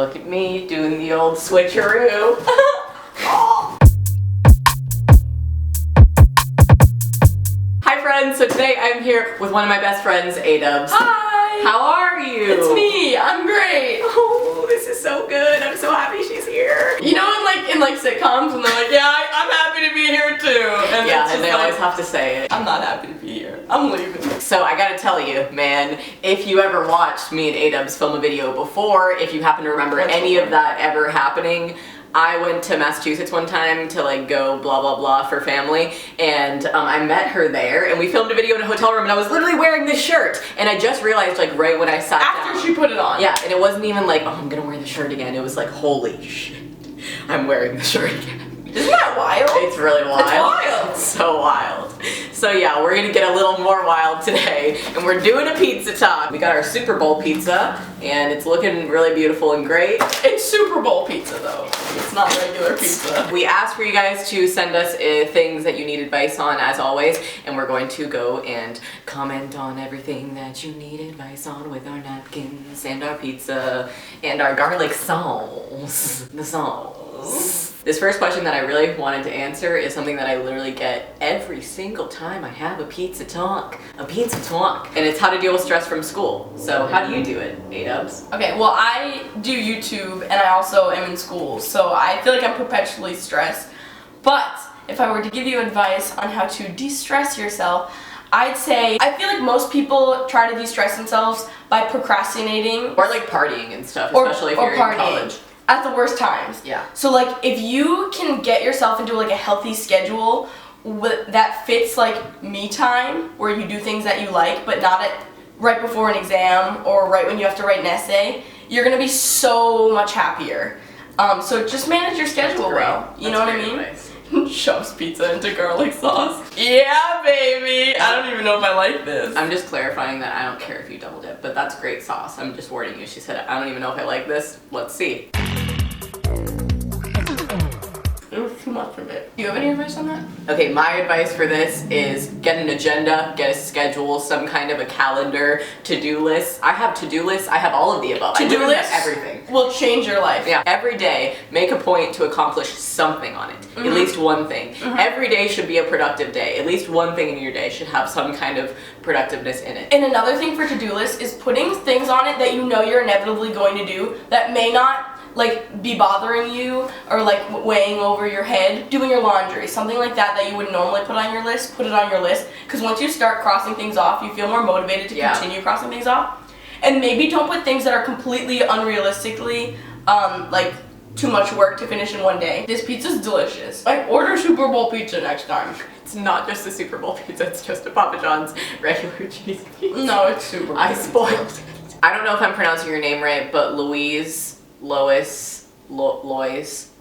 Look at me doing the old switcheroo. Oh. Hi friends, so today I'm here with one of my best friends, A-Dubs. Hi! How are you? It's me, I'm great. Oh, this is so good. I'm so happy she's here. You know in like sitcoms when they're like, yeah, I'm happy to be here too. And yeah, and they always have to say it. I'm not happy to be here. I'm leaving. So I gotta tell you, man, if you ever watched me and A-Dubs film a video before, if you happen to remember any of that ever happening, I went to Massachusetts one time to like go blah blah blah for family, and I met her there and we filmed a video in a hotel room and I was literally wearing this shirt and I just realized like right when I sat down. After she put it on. Yeah, and it wasn't even like, oh, I'm gonna wear the shirt again. It was like, holy shit, I'm wearing the shirt again. Isn't that wild? It's really wild. It's wild. It's so wild. So yeah, we're gonna get a little more wild today, and we're doing a pizza talk. We got our Super Bowl pizza, and it's looking really beautiful and great. It's Super Bowl pizza though. It's not regular pizza. We asked for you guys to send us things that you need advice on, as always, and we're going to go and comment on everything that you need advice on with our napkins and our pizza and our garlic sauce. The sauce. This first question that I really wanted to answer is something that I literally get every single time I have a pizza talk. A pizza talk. And it's how to deal with stress from school. So how do you do it, A-Dubs? Okay, well I do YouTube and I also am in school, so I feel like I'm perpetually stressed. But if I were to give you advice on how to de-stress yourself, I'd say I feel like most people try to de-stress themselves by procrastinating. Or like partying and stuff, especially if you're in college. At the worst times. Yeah. So like if you can get yourself into like a healthy schedule that fits like me time, where you do things that you like but not at right before an exam or right when you have to write an essay, you're gonna be so much happier. So just manage your schedule well. You know what I mean? Advice. Shoves pizza into garlic sauce. Yeah, baby. I don't even know if I like this. I'm just clarifying that I don't care if you double dip, but that's great sauce. I'm just warning you. She said, I don't even know if I like this. Let's see. It was too much of it. Do you have any advice on that? Okay, my advice for this is get an agenda, get a schedule, some kind of a calendar, to-do list. I have to-do lists. I have all of the above. To-do lists? Everything. Will change your life. Yeah, every day, make a point to accomplish something on it. Mm-hmm. At least one thing. Mm-hmm. Every day should be a productive day. At least one thing in your day should have some kind of productiveness in it. And another thing for to-do list is putting things on it that you know you're inevitably going to do that may not like be bothering you or like weighing over your head. Doing your laundry, something like that you would normally put on your list, put it on your list, because once you start crossing things off, you feel more motivated to continue crossing things off. And maybe don't put things that are completely unrealistically like too much work to finish in one day. This pizza's delicious. Like, order Super Bowl pizza next time. It's not just a Super Bowl pizza, it's just a Papa John's regular cheese pizza. No, it's Super Bowl I pizza. spoiled it. I don't know if I'm pronouncing your name right, but Lois,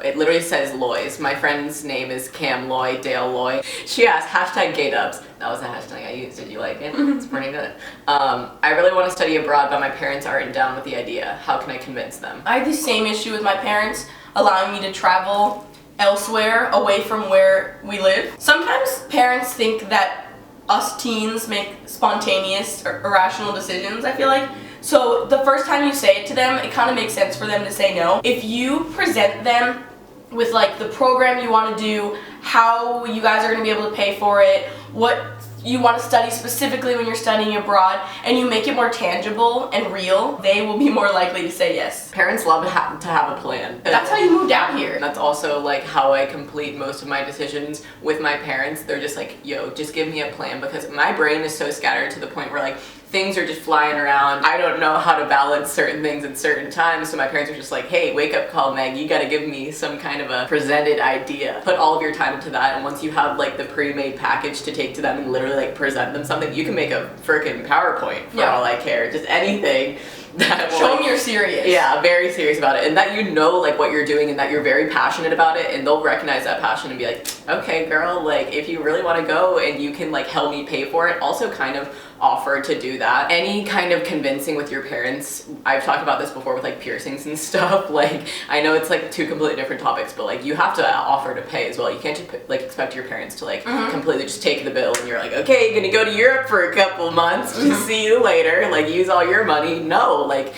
it literally says Lois. My friend's name is Cam Loy, Dale Loy. She asked, hashtag GayDubs. That was the hashtag I used. Did you like it? It's pretty good. I really want to study abroad, but my parents aren't down with the idea. How can I convince them? I have the same issue with my parents allowing me to travel elsewhere away from where we live. Sometimes parents think that us teens make spontaneous or irrational decisions, I feel like. So the first time you say it to them, it kind of makes sense for them to say no. If you present them with like the program you want to do, how you guys are going to be able to pay for it, what you want to study specifically when you're studying abroad, and you make it more tangible and real, they will be more likely to say yes. Parents love to have a plan. That's how you moved out here. That's also like how I complete most of my decisions with my parents. They're just like, yo, just give me a plan, because my brain is so scattered to the point where like things are just flying around. I don't know how to balance certain things at certain times, so my parents are just like, hey, wake up call, Meg, you gotta give me some kind of a presented idea. Put all of your time into that, and once you have like the pre-made package to take to them and literally like present them something, you can make a freaking PowerPoint for all I care. Just anything that show them you're serious. Yeah, very serious about it, and that you know like what you're doing and that you're very passionate about it, and they'll recognize that passion and be like, okay girl, like if you really want to go and you can like help me pay for it, also kind of offer to do that. Any kind of convincing with your parents, I've talked about this before with like piercings and stuff, like I know it's like two completely different topics, but like you have to offer to pay as well. You can't just like expect your parents to like completely just take the bill and you're like, okay, gonna go to Europe for a couple months, just see you later, like use all your money. No, like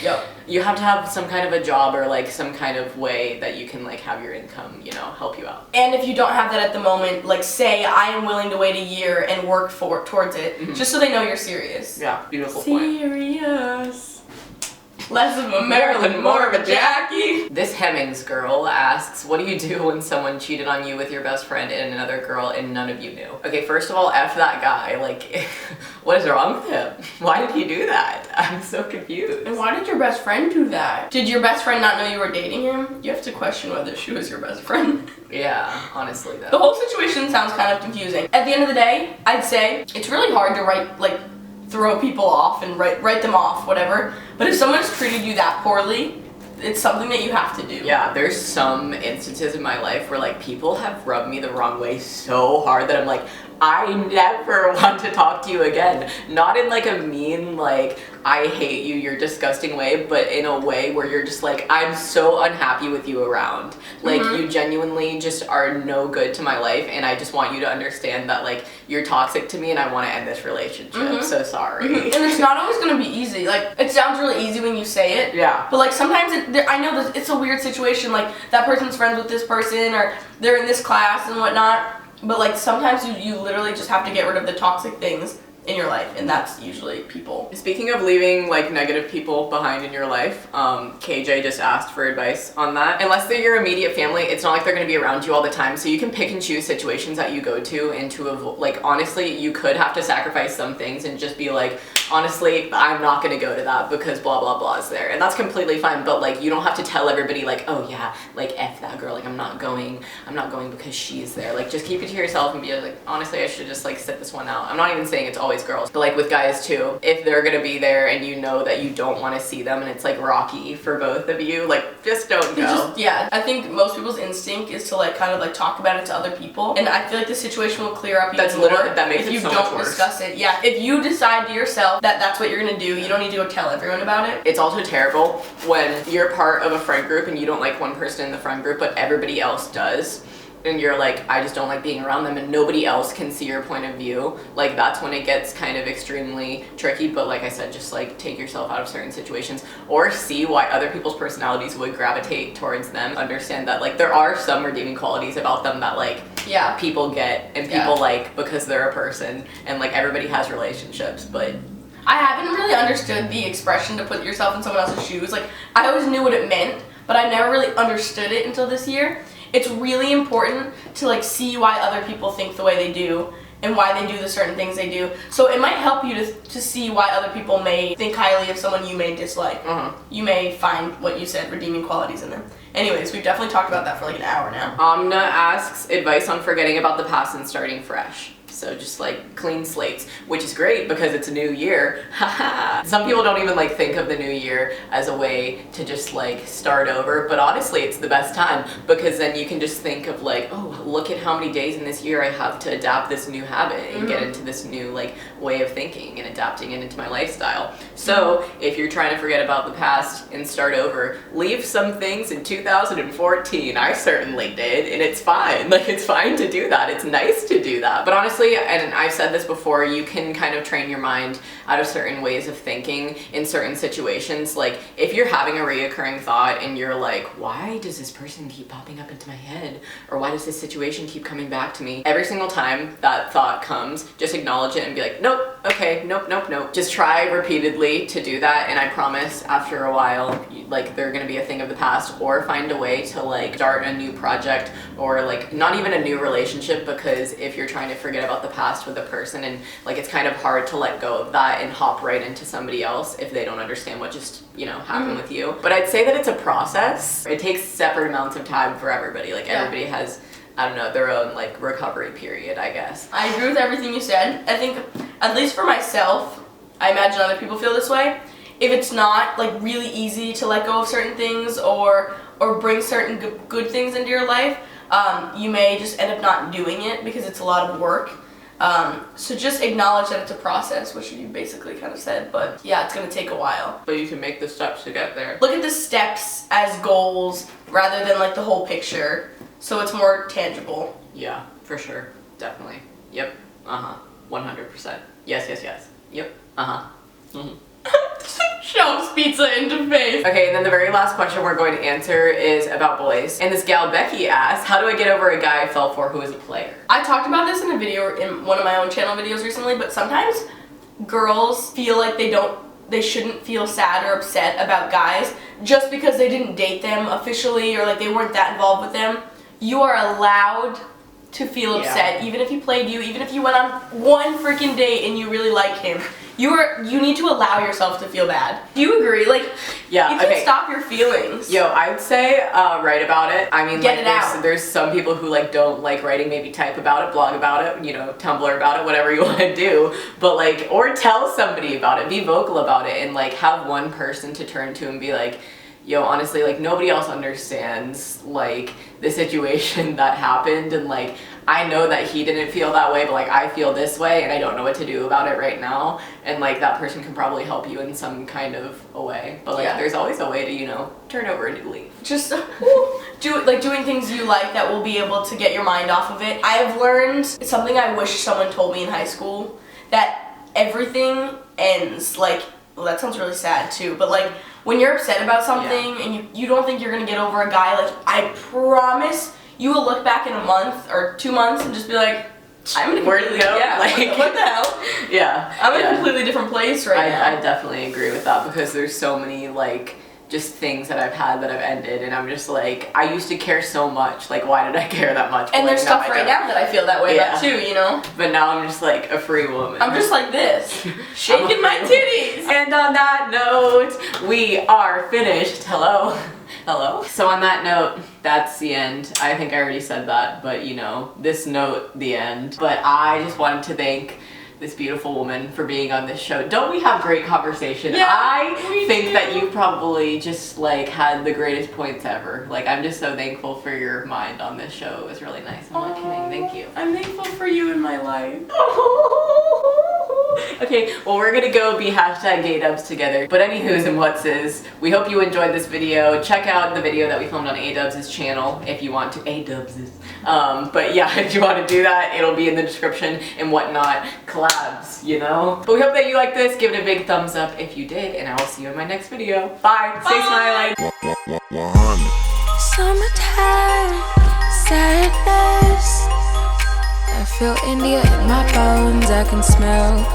You have to have some kind of a job or like some kind of way that you can like have your income, you know, help you out. And if you don't have that at the moment, like say I am willing to wait a year and work towards it, just so they know you're serious. Yeah, beautiful point. Serious. Less of a Marilyn, more of a Jackie. This Hemmings girl asks, what do you do when someone cheated on you with your best friend and another girl and none of you knew? Okay, first of all, F that guy. Like, what is wrong with him? Why did he do that? I'm so confused. And why did your best friend do that? Did your best friend not know you were dating him? You have to question whether she was your best friend. Yeah, honestly though. The whole situation sounds kind of confusing. At the end of the day, I'd say it's really hard to throw people off and write them off, whatever. But if someone's treated you that poorly, it's something that you have to do. Yeah, there's some instances in my life where like people have rubbed me the wrong way so hard that I'm like, I never want to talk to you again. Not in like a mean, like, I hate you, you're disgusting way, but in a way where you're just like, I'm so unhappy with you around. Like, you genuinely just are no good to my life, and I just want you to understand that, like, you're toxic to me and I want to end this relationship. So sorry. And it's not always going to be easy. Like, it sounds really easy when you say it. Yeah. But, like, sometimes I know that it's a weird situation. Like, that person's friends with this person, or they're in this class and whatnot. But, like, sometimes you literally just have to get rid of the toxic things in your life, and that's usually people. Speaking of leaving like negative people behind in your life, KJ just asked for advice on that. Unless they're your immediate family, it's not like they're going to be around you all the time, so you can pick and choose situations that you go to, and to like, honestly, you could have to sacrifice some things and just be like, honestly, I'm not going to go to that because blah blah blah is there, and that's completely fine. But like, you don't have to tell everybody like, oh yeah, like F that girl, like I'm not going because she's there. Like, just keep it to yourself and be like, honestly, I should just like sit this one out. I'm not even saying it's always girls, but like with guys too, if they're gonna be there and you know that you don't want to see them and it's like rocky for both of you, like just don't go. Yeah, I think most people's instinct is to like kind of like talk about it to other people, and I feel like the situation will clear up even more that makes if it you so don't much worse. Discuss it. Yeah, if you decide to yourself that that's what you're gonna do, you don't need to go tell everyone about it. It's also terrible when you're part of a friend group and you don't like one person in the friend group but everybody else does, and you're like, I just don't like being around them, and nobody else can see your point of view. Like, that's when it gets kind of extremely tricky. But like I said, just like take yourself out of certain situations, or see why other people's personalities would gravitate towards them. Understand that like there are some redeeming qualities about them that like people get and people like because they're a person, and like everybody has relationships. But I haven't really understood the expression to put yourself in someone else's shoes. Like, I always knew what it meant, but I never really understood it until this year. It's really important to like see why other people think the way they do and why they do the certain things they do. So it might help you to see why other people may think highly of someone you may dislike. You may find what you said, redeeming qualities in them. Anyways, we've definitely talked about that for like an hour now. Amna asks advice on forgetting about the past and starting fresh. So just like clean slates, which is great because it's a new year. Some people don't even like think of the new year as a way to just like start over, but honestly it's the best time because then you can just think of like, oh, look at how many days in this year I have to adapt this new habit and get into this new like way of thinking and adapting it into my lifestyle. So if you're trying to forget about the past and start over, leave some things in 2014. I certainly did, and it's fine. Like, it's fine to do that. It's nice to do that. But honestly, and I've said this before, you can kind of train your mind out of certain ways of thinking in certain situations. Like, if you're having a reoccurring thought and you're like, why does this person keep popping up into my head? Or why does this situation keep coming back to me? Every single time that thought comes, just acknowledge it and be like, nope, okay, nope, nope, nope. Just try repeatedly to do that, and I promise after a while, like, they're gonna be a thing of the past, or find a way to like start a new project, or like not even a new relationship, because if you're trying to forget about the past with a person and like it's kind of hard to let go of that and hop right into somebody else if they don't understand what just, you know, happened with you. But I'd say that it's a process. It takes separate amounts of time for everybody. Like everybody has, I don't know, their own like recovery period, I guess. I agree with everything you said. I think, at least for myself, I imagine other people feel this way. If it's not like really easy to let go of certain things or bring certain good things into your life, you may just end up not doing it because it's a lot of work. So just acknowledge that it's a process, which you basically kind of said, but yeah, it's gonna take a while. But you can make the steps to get there. Look at the steps as goals rather than like the whole picture, so it's more tangible. Yeah, for sure. Definitely. Yep. 100%. Yes, yes, yes. Yep. Shoves pizza into face. Okay, and then the very last question we're going to answer is about boys. And this gal Becky asks, how do I get over a guy I fell for who is a player? I talked about this in a video, in one of my own channel videos recently, but sometimes girls feel like they shouldn't feel sad or upset about guys just because they didn't date them officially or like they weren't that involved with them. You are allowed to feel upset, even if he played you, even if you went on one freaking date and you really like him. You need to allow yourself to feel bad. Do you agree? Like, yeah, you can stop your feelings. Yo, I'd say write about it. I mean, Get it out. There's some people who like don't like writing, maybe type about it, blog about it, you know, Tumblr about it, whatever you want to do. But like, or tell somebody about it, be vocal about it, and like have one person to turn to and be like, yo, honestly, like nobody else understands like the situation that happened, and like I know that he didn't feel that way, but like I feel this way and I don't know what to do about it right now, and like that person can probably help you in some kind of a way. But like there's always a way to, you know, turn over a new leaf. Just doing things you like that will be able to get your mind off of it. I have learned something I wish someone told me in high school, that everything ends like, well, that sounds really sad too, but like when you're upset about something and you don't think you're gonna get over a guy, like I promise you will look back in a month or 2 months and just be like, I'm in a where'd it go? Yeah, like, what the hell? Yeah. I'm in a completely different place right now. I definitely agree with that, because there's so many like just things that I've had that have ended, and I'm just like, I used to care so much, like why did I care that much? And like, there's stuff right now that I feel that way about too, you know? But now I'm just like a free woman. I'm just like this, shaking my titties. And on that note, we are finished. Hello. Hello. So on that note, that's the end. I think I already said that, but you know, this note, the end. But I just wanted to thank this beautiful woman for being on this show. Don't we have great conversation? Yeah, I think do. that you probably just like had the greatest points ever. Like I'm just so thankful for your mind on this show. It was really nice. I'm not kidding. Thank you. I'm thankful for you in my life. Okay, well we're gonna go be #gaydubs together. But anywho's and what's, we hope you enjoyed this video. Check out the video that we filmed on A-Dubs' channel if you want to. A-Dubs'. But yeah, if you want to do that, it'll be in the description and whatnot. Collabs, you know? But we hope that you like this. Give it a big thumbs up if you did, and I will see you in my next video. Bye! Stay smiling! Summertime, sadness. I feel India in my bones, I can smell